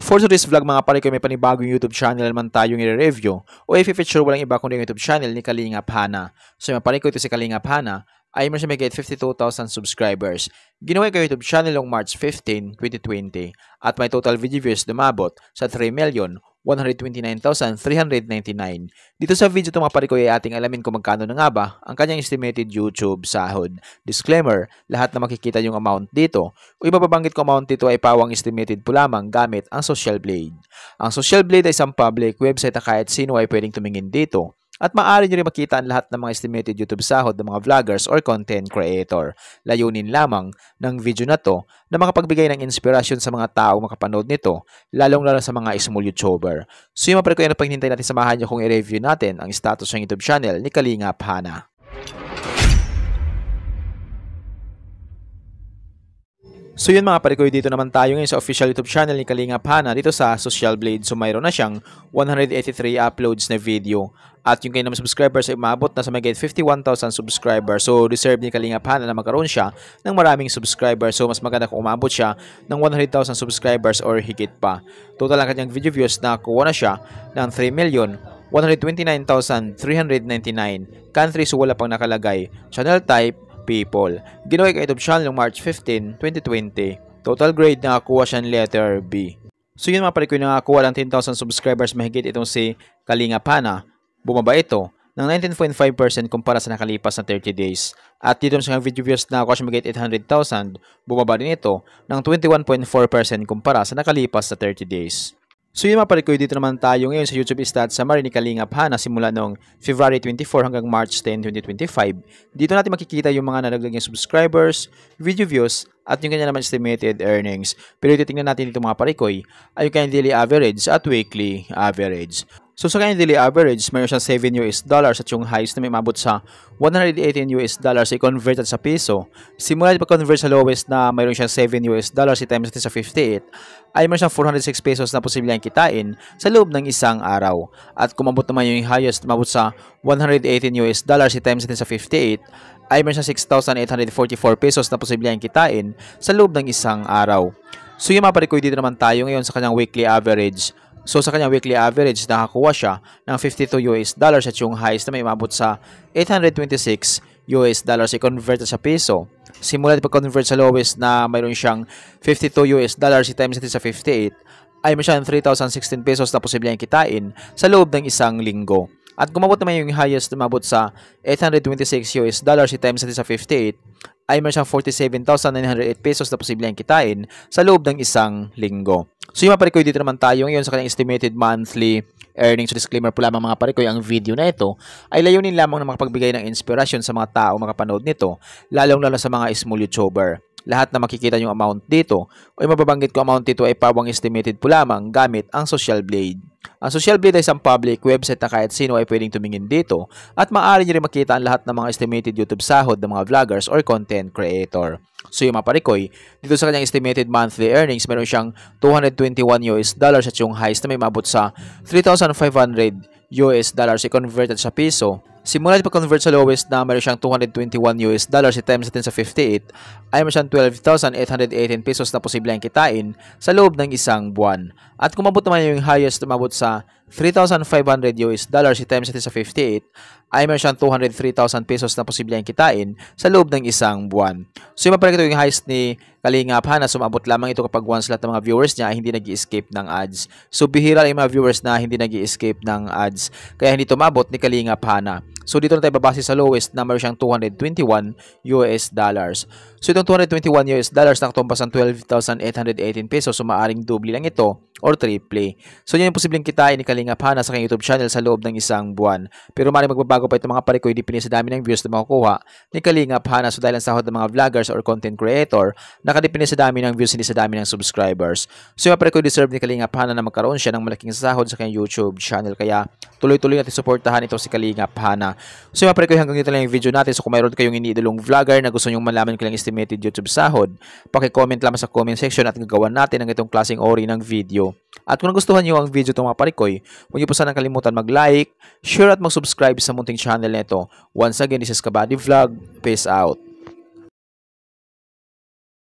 For today's vlog mga pare ko, may panibagong YouTube channel naman tayong i-review o i-feature walang iba kundi yung YouTube channel ni Kalingap Hana. So mga pare ko, ito si Kalingap Hana ay meron siya may 52,000 subscribers. Ginawa ko YouTube channel noong March 15, 2020 at may total video views dumabot sa 3,129,399. Dito sa video ito mga pare ko ay ating alamin kung magkano na nga ba ang kanyang estimated YouTube sahod. Disclaimer, lahat na makikita yung amount dito o ibababanggit ko amount dito ay pawang estimated po lamang gamit ang Social Blade. Ang Social Blade ay isang public website na kahit sino ay pwedeng tumingin dito. At maaari nyo rin makita ang lahat ng mga estimated YouTube sahod ng mga vloggers or content creator. Layunin lamang ng video na to na makapagbigay ng inspirasyon sa mga tao makapanood nito, lalong-lalo sa mga small YouTuber. So yung mapare ko yan na paghintay natin, samahan nyo kung i-review natin ang status ng YouTube channel ni Kalingap Hana. So yun mga pare ko, dito naman tayo ngayon sa official YouTube channel ni Kalingap Hana dito sa Social Blade. So mayroon na siyang 183 uploads na video. At yung kanyang subscribers ay umabot na sa may 51,000 subscribers. So deserve ni Kalingap Hana na magkaroon siya ng maraming subscribers. So mas maganda kung umabot siya ng 100,000 subscribers or higit pa. Total ang kanyang video views na kuha na siya ng 3,129,399. Country, so wala pang nakalagay. Channel type, people. Ginawa ko YouTube channel noong March 15, 2020. Total grade nakakuha siya ng letter B. So yun mga pare ko, nakakuha ng 10,000 subscribers mahigit itong si Kalingap Hana. Bumaba ito ng 19.5% kumpara sa nakalipas na 30 days. At dito sa video views nakakuha siya mahigit 800,000. Bumaba din ito ng 21.4% kumpara sa nakalipas na 30 days. So yun mga pare ko, dito naman tayo ngayon sa YouTube stats summary ni Kalingap Hana simula noong February 24 hanggang March 10, 2025. Dito natin makikita yung mga nadagdag niyang subscribers, video views, at yung kanya naman estimated earnings. Pero titingnan natin dito mga pare ko ay yung kanyang daily average at weekly average. So sa kanyang daily average, mayroon siyang $7 at yung highest na may mabot sa $118 ay converted sa piso. Simula pag-convert sa lowest na mayroon siyang $7 i-times natin sa 58, ay mayroon siyang 406 pesos na posibleng kitain sa loob ng isang araw. At kung mabot naman yung highest na mabot sa $118 i-times natin sa 58, ay mayroon siyang 6,844 pesos na posibleng kitain sa loob ng isang araw. So yung mga pare ko, dito naman tayo ngayon sa kanyang weekly average. So sa kanyang weekly average, nakakuha siya ng $52 at yung highest na may umabot sa $826 i-convert sa piso. Simula pag-convert sa lowest na mayroon siyang $52 i-times natin sa 58, ay may siyang 3,016 pesos na posibleng kitain sa loob ng isang linggo. At kung mabot naman yung highest na umabot sa $826 i-times natin sa 58, ay may siyang 47,908 pesos na posibleng kitain sa loob ng isang linggo. So yung mga pare ko, dito naman tayo ngayon sa kanyang estimated monthly earnings. So disclaimer po lamang mga pare ko, ang video na ito ay layunin lamang na makapagbigay ng inspirasyon sa mga tao makapanood nito, lalong-lalo sa mga small YouTuber. Lahat na makikita yung amount dito o yung mababanggit ko amount dito ay pawang estimated po lamang gamit ang Social Blade. Ang Social Blade ay isang public website na kahit sino ay pwedeng tumingin dito at maaari nyo rin makita ang lahat ng mga estimated YouTube sahod ng mga vloggers or content creator. So yung mga pare ko, dito sa kanyang estimated monthly earnings, meron siyang $221 at yung highest na may mabot sa $3,500 i-converted sa piso. Simula pag-convert sa lowest na meron siyang $221 i-times natin sa 58, ay meron siyang 12,818 pesos na posibleng kitain sa loob ng isang buwan. At kung mabot naman yung highest na mabot sa $3,500 i-times natin sa 58, ay meron siyang 203,000 pesos na posibleng kitain sa loob ng isang buwan. So yung mapalagay yung highest ni Kalingap Hana, sumabot lamang ito kapag once lahat ng mga viewers niya ay hindi nag-i-escape ng ads. So bihira yung mga viewers na hindi nag-i-escape ng ads, kaya hindi tumabot ni Kalingap Hana. So dito na tayo babase sa lowest na meron siyang $221. So itong $221 nakatumpas ang 12,818 pesos. So maaring double lang ito or triple. So yun yung posibleng kitain ni Kalingap Hana sa kanyang YouTube channel sa loob ng isang buwan. Pero maaring magbabago pa itong mga pare ko, depende sa dami ng views na makukuha ni Kalingap Hana. So dahil ang sahod ng mga vloggers or content creator, nakadepende sa dami ng views, hindi sa dami ng subscribers. So yung pare ko, deserve ni Kalingap Hana na magkaroon siya ng malaking sahod sa kanyang YouTube channel. Kaya tuloy-tuloy natin suportahan ito si Kalingap Hana. So yung pare ko, hanggang dito lang yung video natin. So kung mayroon kayong iniidolong vlogger na gusto nyong malaman kailang estimated YouTube sahod, paki-comment lamang sa comment section at gagawan natin ng itong klaseng ori ng video. At kung nagustuhan nyo ang video itong mga pare ko, huwag nyo po sanang kalimutan mag-like, share at mag-subscribe sa munting channel nito. Once again, this is Kabady Vlog. Peace out.